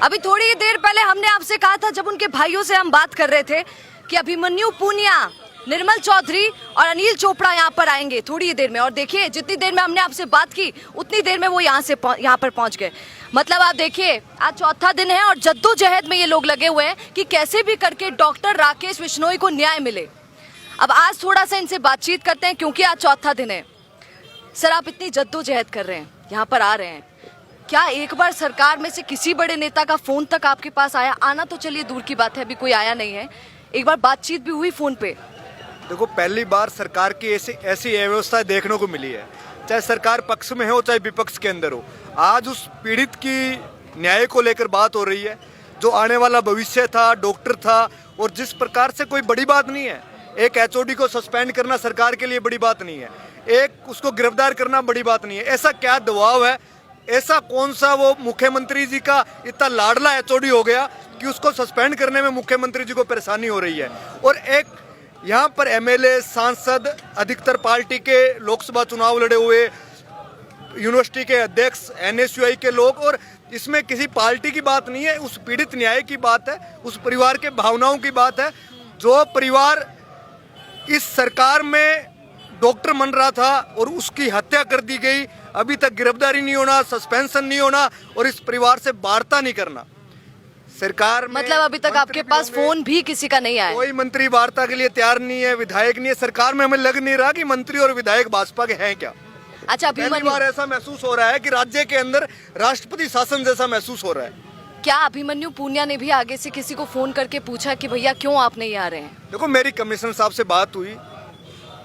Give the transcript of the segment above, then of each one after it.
अभी थोड़ी ही देर पहले हमने आपसे कहा था, जब उनके भाइयों से हम बात कर रहे थे, कि अभिमन्यु पूनिया, निर्मल चौधरी और अनिल चोपड़ा यहाँ पर आएंगे थोड़ी ही देर में। और देखिए, जितनी देर में हमने आपसे बात की उतनी देर में वो यहाँ पर पहुँच गए। मतलब आप देखिए, आज चौथा दिन है और जद्दोजहद में ये लोग लगे हुए हैं कि कैसे भी करके डॉक्टर राकेश बिश्नोई को न्याय मिले। अब आज थोड़ा सा इनसे बातचीत करते हैं, क्योंकि आज चौथा दिन है। सर, आप इतनी जद्दोजहद कर रहे हैं, यहाँ पर आ रहे हैं, क्या एक बार सरकार में से किसी बड़े नेता का फोन तक आपके पास आया? आना तो चलिए दूर की बात है, अभी कोई आया नहीं है, एक बार बातचीत भी हुई फोन पे? देखो, पहली बार सरकार की ऐसी व्यवस्था देखने को मिली है, चाहे सरकार पक्ष में हो चाहे विपक्ष के अंदर हो। आज उस पीड़ित की न्याय को लेकर बात हो रही है, जो आने वाला भविष्य था, डॉक्टर था, और जिस प्रकार से कोई बड़ी बात नहीं है। एक एचओडी को सस्पेंड करना सरकार के लिए बड़ी बात नहीं है, एक उसको गिरफ्तार करना बड़ी बात नहीं है। ऐसा क्या दबाव है, ऐसा कौन सा वो मुख्यमंत्री जी का इतना लाडला एचओडी हो गया कि उसको सस्पेंड करने में मुख्यमंत्री जी को परेशानी हो रही है? और एक यहाँ पर एमएलए, सांसद, अधिकतर पार्टी के लोकसभा चुनाव लड़े हुए, यूनिवर्सिटी के अध्यक्ष, एनएसयूआई के लोग, और इसमें किसी पार्टी की बात नहीं है, उस पीड़ित न्याय की बात है, उस परिवार के भावनाओं की बात है। जो परिवार इस सरकार में डॉक्टर बन रहा था और उसकी हत्या कर दी गई, अभी तक गिरफ्तारी नहीं होना, सस्पेंशन नहीं होना, और इस परिवार से वार्ता नहीं करना सरकार में। मतलब अभी तक आपके पास फोन भी किसी का नहीं आया? कोई मंत्री वार्ता के लिए तैयार नहीं है, विधायक नहीं है। सरकार में हमें लग नहीं रहा कि मंत्री और विधायक भाजपा के हैं क्या। अच्छा, पहली बार ऐसा महसूस हो रहा है कि राज्य के अंदर राष्ट्रपति शासन जैसा महसूस हो रहा है। क्या अभिमन्यु पूनिया ने भी आगे से किसी को फोन करके पूछा कि भैया क्यों आप नहीं आ रहे हैं? देखो, मेरी कमिश्नर साहब से बात हुई,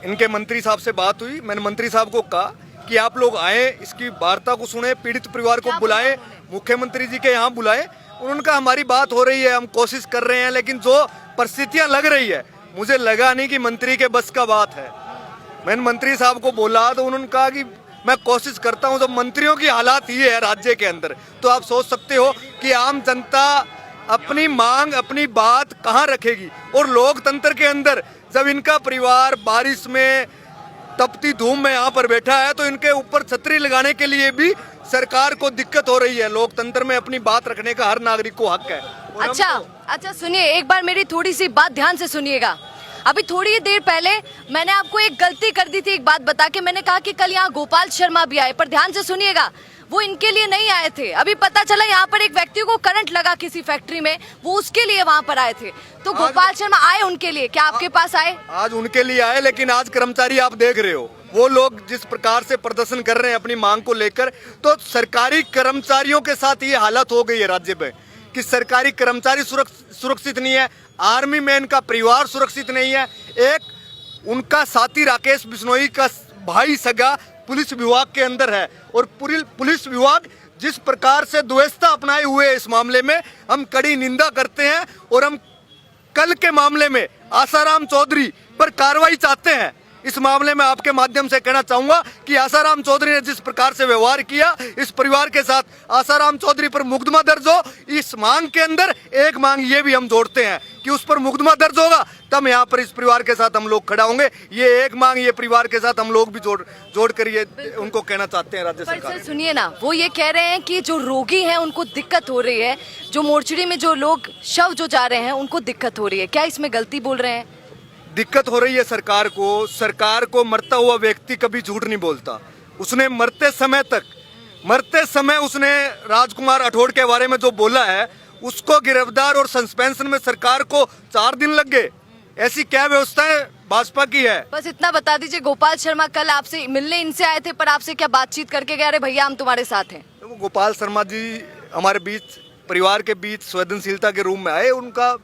इनके मंत्री साहब से बात हुई। मैंने मंत्री साहब को कहा कि आप लोग आए, इसकी वार्ता को सुने, पीड़ित परिवार को बुलाएं, मुख्यमंत्री जी के यहाँ बुलाएं। उन्होंने कहा हमारी बात हो रही है, हम कोशिश कर रहे हैं, लेकिन जो परिस्थितियां लग रही है, मुझे लगा नहीं कि मंत्री के बस का बात है। मैंने मंत्री साहब को बोला तो उन्होंने कहा कि मैं कोशिश करता हूं। जब मंत्रियों की हालात ये है राज्य के अंदर, तो आप सोच सकते हो कि आम जनता अपनी मांग, अपनी बात कहां रखेगी। और लोकतंत्र के अंदर जब इनका परिवार बारिश में, तपती धूप में यहाँ पर बैठा है, तो इनके ऊपर छतरी लगाने के लिए भी सरकार को दिक्कत हो रही है। लोकतंत्र में अपनी बात रखने का हर नागरिक को हक है। अच्छा सुनिए, एक बार मेरी थोड़ी सी बात ध्यान से सुनिएगा। अभी थोड़ी ही देर पहले मैंने आपको एक गलती कर दी थी, एक बात बता के। मैंने कहा कि कल यहाँ गोपाल शर्मा भी आए, पर ध्यान से सुनिएगा, वो इनके लिए नहीं आए थे। अभी पता चला यहाँ पर एक व्यक्ति को करंट लगा किसी फैक्ट्री में, वो उसके लिए वहाँ पर आए थे। तो गोपाल शर्मा आए उनके लिए, क्या आपके पास आए? आज उनके लिए आए, लेकिन आज कर्मचारी आप देख रहे हो, वो लोग जिस प्रकार से प्रदर्शन कर रहे हैं अपनी मांग को लेकर, तो सरकारी कर्मचारियों के साथ ये हालत हो गई है राज्य में कि सरकारी कर्मचारी सुरक्षित नहीं है, आर्मी मैन का परिवार सुरक्षित नहीं है। एक उनका साथी राकेश बिश्नोई का भाई सगा पुलिस विभाग के अंदर है, और पुलिस विभाग जिस प्रकार से द्वेषता अपनाए हुए इस मामले में हम कड़ी निंदा करते हैं। और हम कल के मामले में आसाराम चौधरी पर कार्रवाई चाहते हैं। इस मामले में आपके माध्यम से कहना चाहूंगा कि आसाराम चौधरी ने जिस प्रकार से व्यवहार किया इस परिवार के साथ, आसाराम चौधरी पर मुकदमा दर्ज हो। इस मांग के अंदर एक मांग ये भी हम जोड़ते हैं कि उस पर मुकदमा दर्ज होगा, तब यहाँ पर इस परिवार के साथ हम लोग खड़ा होंगे। ये एक मांग ये परिवार के साथ हम लोग भी जोड़ कर ये उनको कहना चाहते हैं राज्य सरकार। सुनिए ना, वो ये कह रहे हैं कि जो रोगी हैं उनको दिक्कत हो रही है, जो मोर्चरी में जो लोग शव जो जा रहे हैं उनको दिक्कत हो रही है। क्या इसमें गलती बोल रहे हैं? दिक्कत हो रही है सरकार को। सरकार को मरता हुआ व्यक्ति कभी झूठ नहीं बोलता। उसने मरते समय उसने राजकुमार राठौड़ के बारे में जो बोला है, उसको गिरफ्तार और सस्पेंशन में सरकार को 4 दिन लग गए। ऐसी क्या व्यवस्था है भाजपा की है? बस इतना बता दीजिए, गोपाल शर्मा कल आपसे मिलने इनसे आए थे, पर आपसे क्या बातचीत करके गए, अरे भैया हम तुम्हारे साथ हैं? तो गोपाल शर्मा जी हमारे बीच, परिवार के बीच संवेदनशीलता के रूप में आए। उनका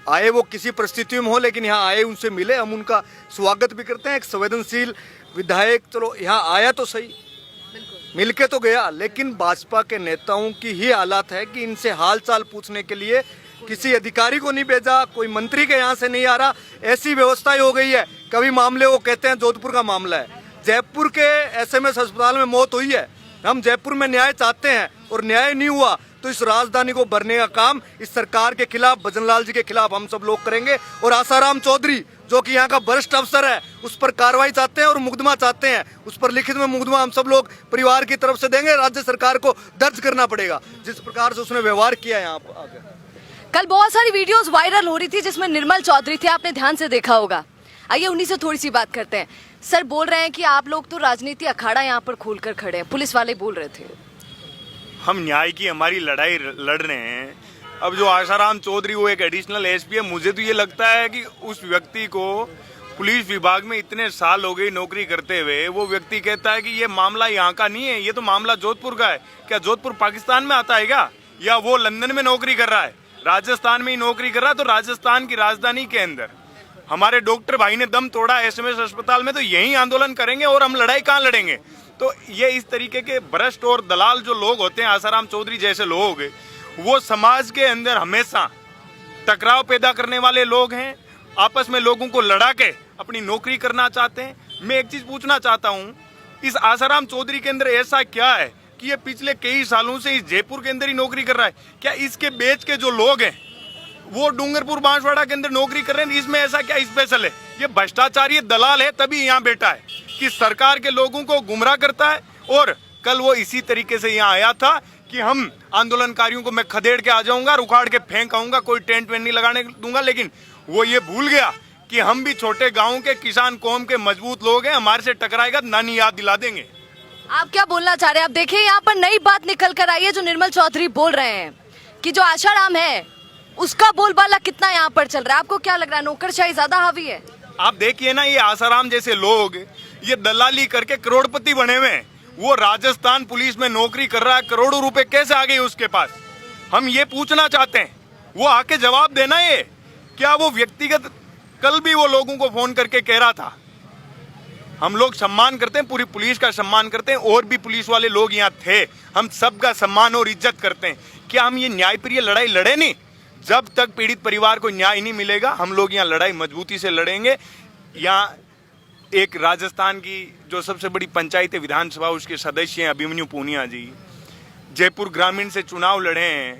आए वो किसी परिस्थिति में हो, लेकिन यहाँ आए, उनसे मिले, हम उनका स्वागत भी करते हैं। एक संवेदनशील विधायक चलो यहाँ आया तो सही, मिलके तो गया, लेकिन भाजपा के नेताओं की ही हालत है कि इनसे हालचाल पूछने के लिए किसी अधिकारी को नहीं भेजा, कोई मंत्री के यहाँ से नहीं आ रहा। ऐसी व्यवस्था हो गई है। कभी मामले वो कहते हैं जोधपुर का मामला है, जयपुर के एसएमएस अस्पताल में मौत हुई है, हम जयपुर में न्याय चाहते हैं और न्याय नहीं हुआ, तो इस राजधानी को भरने का काम इस सरकार के खिलाफ, भजनलाल जी के खिलाफ हम सब लोग करेंगे। और आसाराम चौधरी जो कि यहाँ का वरिष्ठ अफसर है उस पर कार्रवाई चाहते हैं और मुकदमा चाहते हैं। उस पर लिखित में मुकदमा हम सब लोग परिवार की तरफ से देंगे। राज्य सरकार को दर्ज करना पड़ेगा जिस प्रकार से उसने व्यवहार किया है यहाँ आकर। कल बहुत सारी वीडियोस वायरल हो रही थी जिसमें निर्मल चौधरी थे, आपने ध्यान से देखा होगा। आइए उन्हीं से थोड़ी सी बात करते हैं। सर बोल रहे हैं कि आप लोग तो राजनीति अखाड़ा यहाँ पर खोलकर खड़े हैं, पुलिस वाले बोल रहे थे। हम न्याय की हमारी लड़ाई लड़ रहे हैं। अब जो आशाराम चौधरी वो एक एडिशनल एसपी है, मुझे तो ये लगता है कि उस व्यक्ति को पुलिस विभाग में इतने साल हो गए नौकरी करते हुए, वो व्यक्ति कहता है कि ये मामला यहाँ का नहीं है, ये तो मामला जोधपुर का है। क्या जोधपुर पाकिस्तान में आता है क्या? या वो लंदन में नौकरी कर रहा है, राजस्थान में ही नौकरी कर रहा है? तो राजस्थान की राजधानी के अंदर हमारे डॉक्टर भाई ने दम तोड़ा एसएमएस अस्पताल में, तो यही आंदोलन करेंगे और हम लड़ाई कहाँ लड़ेंगे? तो ये इस तरीके के भ्रष्ट और दलाल जो लोग होते हैं, आसाराम चौधरी जैसे लोग, वो समाज के अंदर हमेशा टकराव पैदा करने वाले लोग हैं। आपस में लोगों को लड़ा के अपनी नौकरी करना चाहते हैं। मैं एक चीज पूछना चाहता हूँ, इस आसाराम चौधरी के अंदर ऐसा क्या है कि ये पिछले कई सालों से इस जयपुर के अंदर ही नौकरी कर रहा है? क्या इसके बेच के जो लोग हैं वो डूंगरपुर बांसवाड़ा के अंदर नौकरी कर रहे हैं? इसमें ऐसा क्या स्पेशल है? ये भ्रष्टाचारी दलाल है, तभी यहाँ बैठा है कि सरकार के लोगों को गुमराह करता है। और कल वो इसी तरीके से यहाँ आया था कि हम आंदोलनकारियों को मैं खदेड़ के आ जाऊंगा, उखाड़ के फेंक आऊंगा, कोई टेंट वेंट नहीं लगाने दूंगा। लेकिन वो ये भूल गया कि हम भी छोटे गाँव के किसान कौम के मजबूत लोग हैं, हमारे से टकराएगा नानी याद दिला देंगे। आप क्या बोलना चाह रहे हैं? आप देखिए यहाँ पर नई बात निकल कर आई है जो निर्मल चौधरी बोल रहे हैं कि जो आशाराम है उसका बोलबाला कितना यहाँ पर चल रहा है। आपको क्या लग रहा है, नौकरशाही ज्यादा हावी है? आप देखिए ना, ये आसाराम जैसे लोग ये दलाली करके करोड़पति बने हुए हैं। वो राजस्थान पुलिस में नौकरी कर रहा है, करोड़ों रुपए कैसे आ गए उसके पास? हम ये पूछना चाहते हैं, वो आके जवाब देना। ये क्या वो व्यक्तिगत, कल भी वो लोगों को फोन करके कह रहा था हम लोग सम्मान करते हैं, पूरी पुलिस का सम्मान करते हैं, और भी पुलिस वाले लोग यहाँ थे, हम सबका सम्मान और इज्जत करते हैं। क्या हम ये न्यायप्रिय लड़ाई लड़े नहीं? जब तक पीड़ित परिवार को न्याय नहीं मिलेगा हम लोग यहाँ लड़ाई मजबूती से लड़ेंगे। यहाँ एक राजस्थान की जो सबसे बड़ी पंचायत है विधानसभा, उसके सदस्य हैं अभिमन्यु पूनिया जी, जयपुर ग्रामीण से चुनाव लड़े हैं,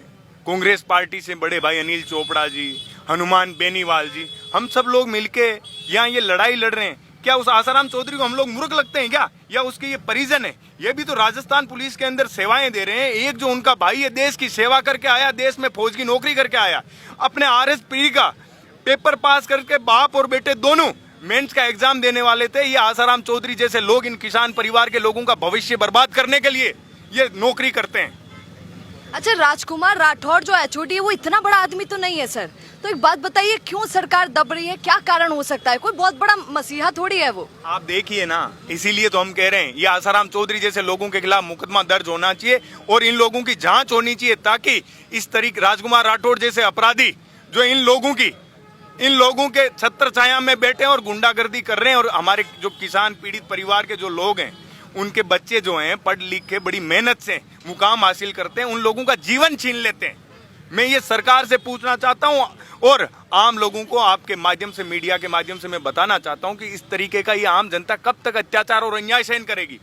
कांग्रेस पार्टी से बड़े भाई अनिल चोपड़ा जी, हनुमान बेनीवाल जी, हम सब लोग मिलके यहाँ ये लड़ाई लड़ रहे हैं। क्या उस आसाराम चौधरी को हम लोग मूर्ख लगते हैं क्या? या उसके ये परिजन है, ये भी तो राजस्थान पुलिस के अंदर सेवाएं दे रहे हैं। एक जो उनका भाई है देश की सेवा करके आया, देश में फौज की नौकरी करके आया, अपने RSP का पेपर पास करके बाप और बेटे दोनों मेंस का एग्जाम देने वाले थे। ये आसाराम चौधरी जैसे लोग इन किसान परिवार के लोगों का भविष्य बर्बाद करने के लिए ये नौकरी करते हैं। अच्छा, राजकुमार राठौड़ जो HOD है वो इतना बड़ा आदमी तो नहीं है सर, तो एक बात बताइए क्यों सरकार दब रही है? क्या कारण हो सकता है? कोई बहुत बड़ा मसीहा थोड़ी है वो। आप देखिए ना, इसीलिए तो हम कह रहे हैं ये आसाराम चौधरी जैसे लोगों के खिलाफ मुकदमा दर्ज होना चाहिए और इन लोगों की जांच होनी चाहिए, ताकि इस तरीके राजकुमार राठौड़ जैसे अपराधी जो इन लोगों के छत्र छाया में बैठे और गुंडागर्दी कर रहे हैं, और हमारे जो किसान पीड़ित परिवार के जो लोग हैं उनके बच्चे जो हैं पढ़ लिख के बड़ी मेहनत से मुकाम हासिल करते हैं, उन लोगों का जीवन छीन लेते हैं। मैं ये सरकार से पूछना चाहता हूँ और आम लोगों को आपके माध्यम से, मीडिया के माध्यम से मैं बताना चाहता हूँ कि इस तरीके का ये आम जनता कब तक अत्याचार और अन्याय सहन करेगी?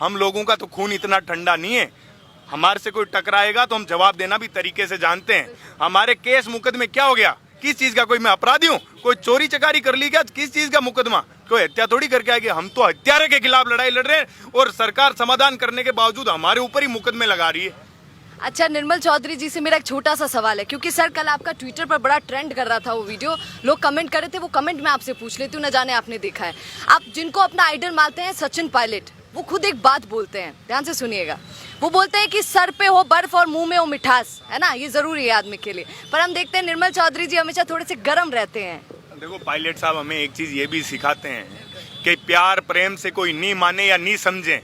हम लोगों का तो खून इतना ठंडा नहीं है, हमारे से कोई टकराएगा तो हम जवाब देना भी तरीके से जानते हैं। हमारे केस मुकदमे क्या हो गया? किस चीज का? कोई मैं अपराधी हूँ? कोई चोरी चकारी कर ली क्या? किस चीज का मुकदमा? कोई हत्या थोड़ी करके आएगी। हम तो हत्यारे के खिलाफ लड़ाई लड़ रहे हैं और सरकार समाधान करने के बावजूद हमारे ऊपर ही मुकदमे लगा रही है। अच्छा, निर्मल चौधरी जी से मेरा एक छोटा सा सवाल है, क्योंकि सर कल आपका ट्विटर पर बड़ा ट्रेंड कर रहा था वो वीडियो, लोग कमेंट कर रहे थे, वो कमेंट मैं आपसे पूछ लेती हूँ, न जाने आपने देखा है। आप जिनको अपना आइडल मानते हैं सचिन पायलट, वो खुद एक बात बोलते हैं, ध्यान से सुनिएगा। वो बोलते हैं कि सर पे हो बर्फ और मुंह में हो मिठास, है ना, ये जरूरी है आदमी के लिए। पर हम देखते हैं निर्मल चौधरी जी हमेशा थोड़े से गर्म रहते हैं। देखो पायलट साहब, हमें एक चीज ये भी सिखाते हैं कि प्यार प्रेम से कोई नहीं माने या नहीं समझे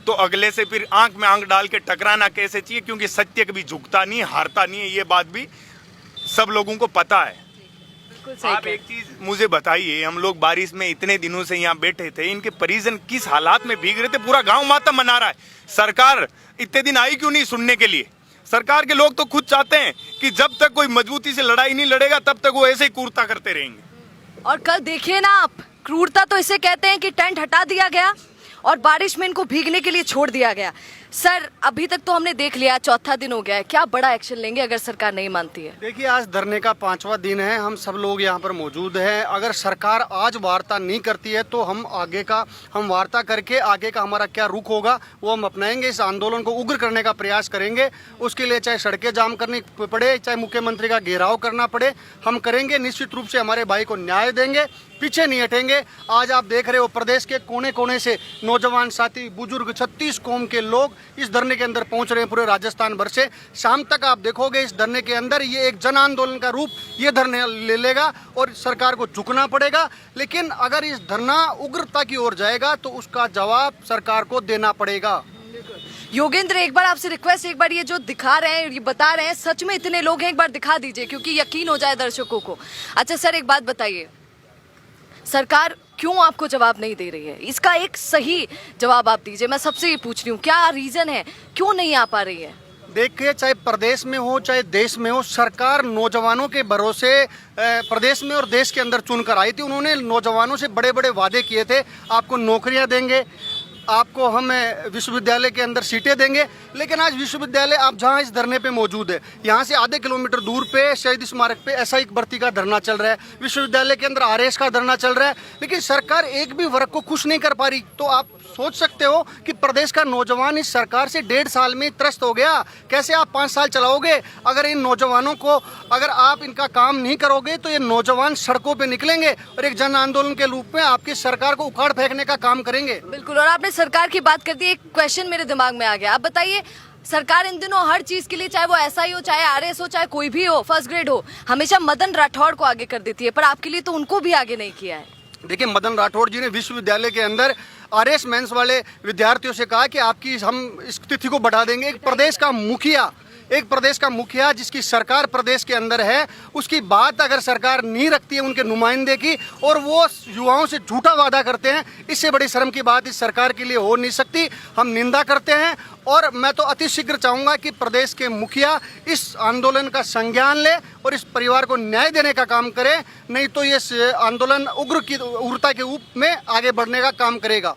तो अगले से फिर आंख में आंख डाल के टकराना कैसे चाहिए, क्योंकि सत्य कभी झुकता नहीं, हारता नहीं है। ये बात भी सब लोगों को पता है। आप एक चीज मुझे बताइए, हम लोग बारिश में इतने दिनों से यहाँ बैठे थे, इनके परिजन किस हालात में भीग रहे थे? पूरा गांव मातम मना रहा है। सरकार इतने दिन आई क्यों नहीं सुनने के लिए? सरकार के लोग तो खुद चाहते हैं कि जब तक कोई मजबूती से लड़ाई नहीं लड़ेगा तब तक वो ऐसे ही क्रूरता करते रहेंगे। और कल देखिए ना आप, क्रूरता तो इसे कहते हैं कि टेंट हटा दिया गया और बारिश में इनको भीगने के लिए छोड़ दिया गया। सर अभी तक तो हमने देख लिया, चौथा दिन हो गया है, क्या बड़ा एक्शन लेंगे अगर सरकार नहीं मानती है? देखिए, आज धरने का 5वां दिन है, हम सब लोग यहाँ पर मौजूद हैं। अगर सरकार आज वार्ता नहीं करती है तो हम वार्ता करके आगे का हमारा क्या रुख होगा वो हम अपनाएंगे। इस आंदोलन को उग्र करने का प्रयास करेंगे। उसके लिए चाहे सड़कें जाम करनी पड़े, चाहे मुख्यमंत्री का घेराव करना पड़े, हम करेंगे। निश्चित रूप से हमारे भाई को न्याय देंगे, पीछे नहीं हटेंगे। आज आप देख रहे हो प्रदेश के कोने कोने से नौजवान साथी, बुजुर्ग, 36 कौम के लोग इस धरने के अंदर पहुंच रहे हैं, पूरे राजस्थान भर से। शाम तक आप देखोगे इस धरने के अंदर ये एक जन आंदोलन का रूप ये धरने ले लेगा और सरकार को झुकना पड़ेगा। लेकिन अगर इस धरना उग्रता की ओर जाएगा तो उसका जवाब सरकार को देना पड़ेगा। योगेंद्र, एक बार आपसे रिक्वेस्ट, एक बार ये जो दिखा रहे हैं, ये बता रहे हैं, सच में इतने लोग हैं, एक बार दिखा दीजिए क्योंकि यकीन हो जाए दर्शकों को। अच्छा सर, एक बात बताइए, सरकार क्यों आपको जवाब नहीं दे रही है? इसका एक सही जवाब आप दीजिए। मैं सबसे ये पूछ रही हूँ, क्या रीजन है, क्यों नहीं आ पा रही है? देखिए, चाहे प्रदेश में हो चाहे देश में हो, सरकार नौजवानों के भरोसे प्रदेश में और देश के अंदर चुनकर आई थी। उन्होंने नौजवानों से बड़े बड़े वादे किए थे, आपको नौकरियां देंगे, आपको हम विश्वविद्यालय के अंदर सीटें देंगे। लेकिन आज विश्वविद्यालय आप जहां इस धरने पे मौजूद है, यहाँ से आधे किलोमीटर दूर पे शहीद स्मारक पे एसआई भर्ती का धरना चल रहा है, विश्वविद्यालय के अंदर आरएस का धरना चल रहा है। लेकिन सरकार एक भी वर्ग को खुश नहीं कर पा रही। तो आप सोच सकते हो कि प्रदेश का नौजवान इस सरकार से 1.5 साल में त्रस्त हो गया। कैसे आप 5 साल चलाओगे? अगर इन नौजवानों को, अगर आप इनका काम नहीं करोगे तो ये नौजवान सड़कों पे निकलेंगे और एक जन आंदोलन के रूप में आपकी सरकार को उखाड़ फेंकने का काम करेंगे। बिल्कुल। और आपने सरकार की बात कर दी, एक क्वेश्चन मेरे दिमाग में आ गया। आप बताइए, सरकार इन दिनों हर चीज के लिए, चाहे वो एसआई हो, चाहे आरएस हो, चाहे कोई भी हो, फर्स्ट ग्रेड हो, हमेशा मदन राठौड़ को आगे कर देती है, पर आपके लिए तो उनको भी आगे नहीं किया है। देखिए, मदन राठौड़ जी ने विश्वविद्यालय के अंदर आरएस मेंस वाले विद्यार्थियों से कहा कि आपकी हम इस तिथि को बढ़ा देंगे। एक प्रदेश का मुखिया जिसकी सरकार प्रदेश के अंदर है, उसकी बात अगर सरकार नहीं रखती है उनके नुमाइंदे की, और वो युवाओं से झूठा वादा करते हैं, इससे बड़ी शर्म की बात इस सरकार के लिए हो नहीं सकती। हम निंदा करते हैं और मैं तो अति शीघ्र चाहूँगा कि प्रदेश के मुखिया इस आंदोलन का संज्ञान ले और इस परिवार को न्याय देने का काम करे, नहीं तो ये आंदोलन उग्रता के रूप में आगे बढ़ने का काम करेगा।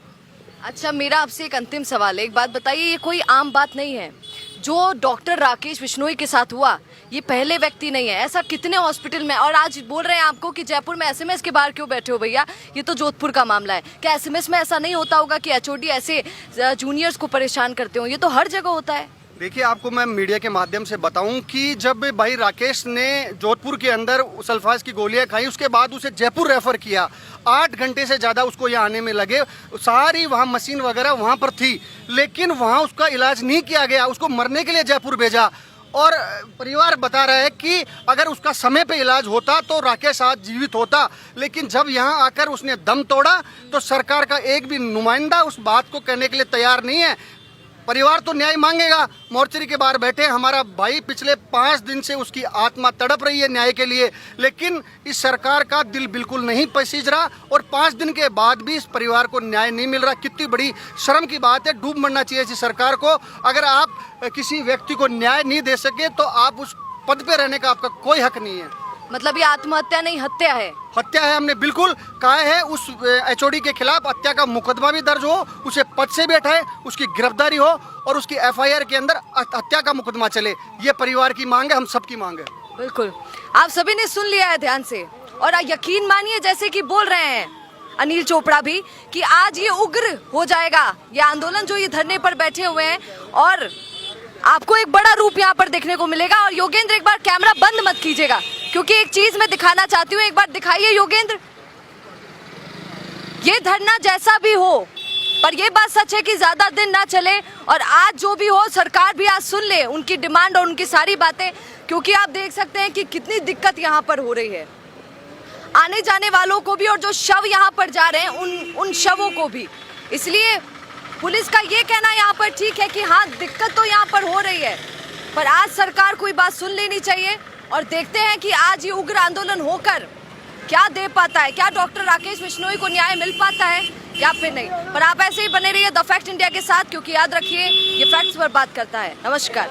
अच्छा, मेरा आपसे एक अंतिम सवाल है, एक बात बताइए, ये कोई आम बात नहीं है जो डॉक्टर राकेश बिश्नोई के साथ हुआ। ये पहले व्यक्ति नहीं है, ऐसा कितने हॉस्पिटल में, और आज बोल रहे हैं आपको कि जयपुर में एसएमएस के बाहर क्यों बैठे हो भैया, ये तो जोधपुर का मामला है। क्या एसएमएस में ऐसा नहीं होता होगा कि एचओडी ऐसे जूनियर्स को परेशान करते हो? ये तो हर जगह होता है। देखिए, आपको मैं मीडिया के माध्यम से बताऊं कि जब भाई राकेश ने जोधपुर के अंदर सल्फाज की गोलियां खाई, उसके बाद उसे जयपुर रेफर किया। 8 घंटे से ज़्यादा उसको यहाँ आने में लगे। सारी वहाँ मशीन वगैरह वहाँ पर थी, लेकिन वहाँ उसका इलाज नहीं किया गया, उसको मरने के लिए जयपुर भेजा। और परिवार बता रहा है कि अगर उसका समय पे इलाज होता तो राकेश आज जीवित होता। लेकिन जब यहाँ आकर उसने दम तोड़ा तो सरकार का एक भी नुमाइंदा उस बात को कहने के लिए तैयार नहीं है। परिवार तो न्याय मांगेगा, मोर्चरी के बाहर बैठे हमारा भाई, पिछले 5 दिन से उसकी आत्मा तड़प रही है न्याय के लिए, लेकिन इस सरकार का दिल बिल्कुल नहीं पसीज रहा और 5 दिन के बाद भी इस परिवार को न्याय नहीं मिल रहा। कितनी बड़ी शर्म की बात है, डूब मरना चाहिए इस सरकार को। अगर आप किसी व्यक्ति को न्याय नहीं दे सके तो आप उस पद पे रहने का आपका कोई हक नहीं है। मतलब ये आत्महत्या नहीं, हत्या है। हत्या है, हमने बिल्कुल कहा है। उस एचओडी के खिलाफ हत्या का मुकदमा भी दर्ज हो, उसे पद से भी हटाए, उसकी गिरफ्तारी हो और उसकी एफआईआर के अंदर हत्या का मुकदमा चले। ये परिवार की मांग है, हम सबकी मांग है। बिल्कुल, आप सभी ने सुन लिया है ध्यान से, और यकीन मानिए जैसे कि बोल रहे हैं अनिल चोपड़ा भी कि आज ये उग्र हो जाएगा, ये आंदोलन जो ये धरने पर बैठे हुए हैं, और आपको एक बड़ा रूप यहाँ पर देखने को मिलेगा। और योगेंद्र, एक बार कैमरा बंद मत कीजिएगा क्योंकि एक चीज मैं दिखाना चाहती हूँ, एक बार दिखाइए योगेंद्र। ये धरना जैसा भी हो, पर ये बात सच है कि ज्यादा दिन ना चले और आज जो भी हो सरकार भी आज सुन ले उनकी डिमांड और उनकी सारी बातें, क्योंकि आप देख सकते हैं कि कितनी दिक्कत यहाँ पर हो रही है आने जाने वालों को भी, और जो शव यहाँ पर जा रहे हैं उन शवों को भी। इसलिए पुलिस का ये कहना यहाँ पर ठीक है कि हाँ दिक्कत तो यहाँ पर हो रही है, पर आज सरकार को ये बात सुन लेनी चाहिए। और देखते हैं कि आज ये उग्र आंदोलन होकर क्या दे पाता है, क्या डॉक्टर राकेश बिश्नोई को न्याय मिल पाता है या फिर नहीं। पर आप ऐसे ही बने रहिए द फैक्ट इंडिया के साथ, क्योंकि याद रखिए ये फैक्ट्स पर बात करता है। नमस्कार।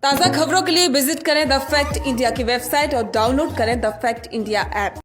ताज़ा खबरों के लिए विजिट करें द फैक्ट इंडिया की वेबसाइट और डाउनलोड करें द फैक्ट इंडिया ऐप।